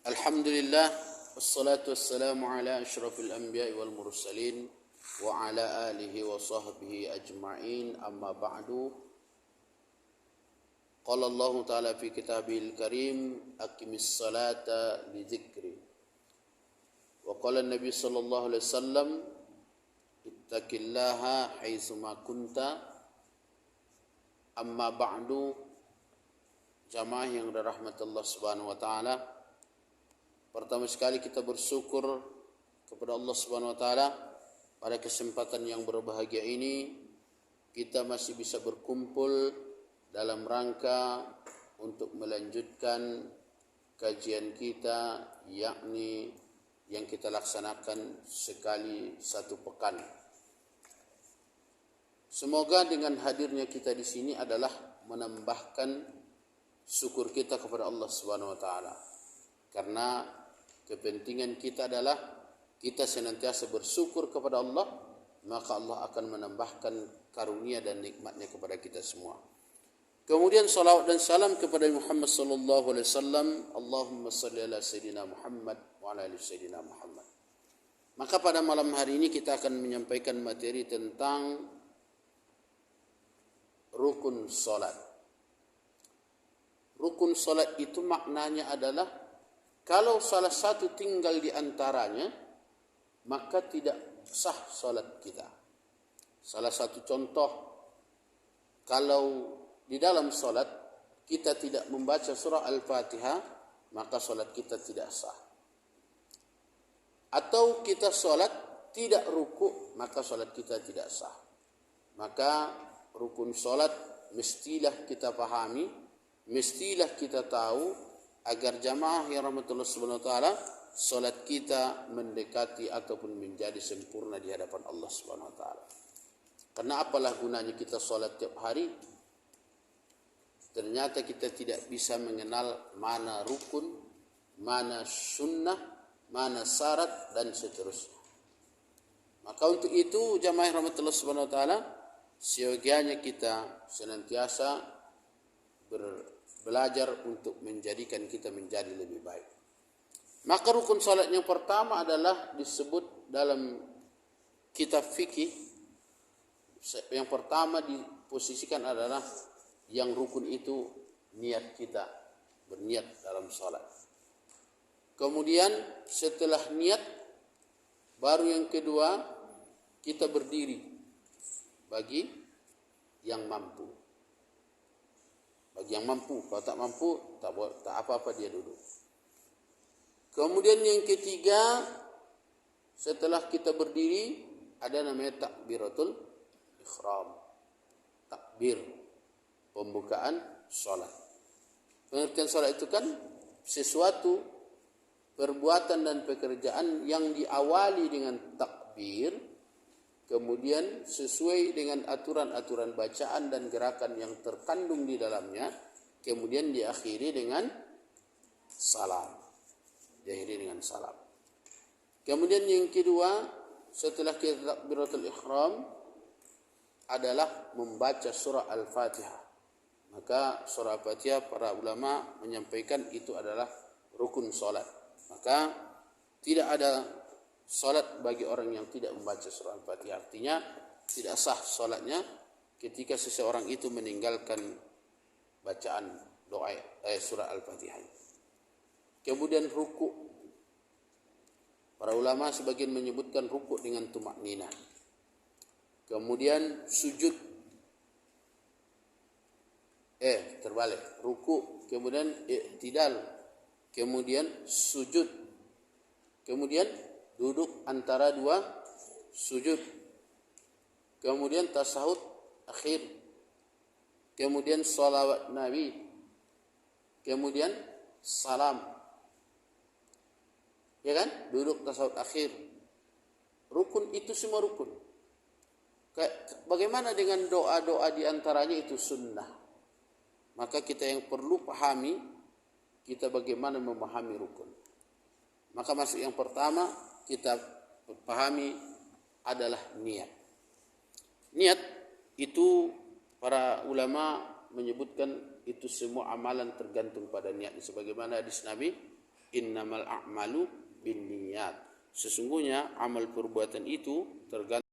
Alhamdulillah, wassalatu wassalamu ala ashrafil anbiya'i wal mursalin wa ala alihi wa sahbihi ajma'in, amma ba'du. Qala Allah ta'ala fi kitabihil karim, aqimis salata li dzikri. Wa qala Nabi sallallahu alaihi wasallam, ittaqillaha haitsu ma kunta. Amma ba'du, jamaah yang dirahmati Allah Subhanahu wa taala. Pertama sekali kita bersyukur kepada Allah Subhanahu wa taala pada kesempatan yang berbahagia ini kita masih bisa berkumpul dalam rangka untuk melanjutkan kajian kita, yakni yang kita laksanakan sekali satu pekan. Semoga dengan hadirnya kita di sini adalah menambahkan syukur kita kepada Allah Subhanahu wa taala. Karena kepentingan kita adalah kita senantiasa bersyukur kepada Allah, maka Allah akan menambahkan karunia dan nikmatnya kepada kita semua. Kemudian salawat dan salam kepada Muhammad sallallahu alaihi wasallam. Allahumma salli ala sayyidina Muhammad wa ala ali sayyidina Muhammad. Maka pada malam hari ini kita akan menyampaikan materi tentang rukun salat. Rukun salat itu maknanya adalah kalau salah satu tinggal di antaranya, maka tidak sah salat kita. Salah satu contoh, kalau di dalam salat kita tidak membaca surah Al-Fatihah, maka salat kita tidak sah. Atau kita salat tidak ruku', maka salat kita tidak sah. Maka rukun salat mestilah kita pahami, mestilah kita tahu, agar jamaah yang rahmatullah subhanahu wa ta'ala salat kita mendekati ataupun menjadi sempurna di hadapan Allah subhanahu wa ta'ala. Karena apalah gunanya kita salat tiap hari, ternyata kita tidak bisa mengenal mana rukun, mana sunnah, mana syarat dan seterusnya. Maka untuk itu jamaah yang rahmatullah subhanahu wa ta'ala, seyogianya kita senantiasa belajar untuk menjadikan kita menjadi lebih baik. Maka rukun salat yang pertama adalah disebut dalam kitab fikih. Yang pertama diposisikan adalah yang rukun itu niat kita, berniat dalam salat. Kemudian setelah niat, baru yang kedua kita berdiri bagi yang mampu. Bagi yang mampu, kalau tak mampu tak apa-apa dia duduk. Kemudian yang ketiga, setelah kita berdiri ada namanya takbiratul ihram. Takbir, pembukaan salat. Pengertian salat itu kan sesuatu perbuatan dan pekerjaan yang diawali dengan takbir, kemudian sesuai dengan aturan-aturan bacaan dan gerakan yang terkandung di dalamnya, kemudian diakhiri dengan salam. Kemudian yang kedua, setelah kita takbiratul ihram adalah membaca surah Al-Fatihah. Maka surah Al-Fatihah para ulama menyampaikan itu adalah rukun salat. Maka tidak ada salat bagi orang yang tidak membaca surah Al-Fatihah. Artinya tidak sah salatnya ketika seseorang itu meninggalkan bacaan doa surah Al-Fatihah. Kemudian ruku'. Para ulama sebagian menyebutkan ruku' dengan tumakninah. Kemudian sujud. Terbalik. Ruku', kemudian i'tidal, kemudian sujud. Kemudian duduk antara dua sujud. Kemudian tasahud akhir. Kemudian salawat Nabi. Kemudian salam. Ya kan? Duduk tasahud akhir. Rukun itu semua rukun. Bagaimana dengan doa-doa di antaranya itu sunnah. Maka kita yang perlu pahami, kita bagaimana memahami rukun. Maka masuk yang pertama kita pahami adalah niat. Niat itu para ulama menyebutkan itu semua amalan tergantung pada niat. Sebagaimana hadis Nabi, Innamal a'malu binniyat. Sesungguhnya amal perbuatan itu tergantung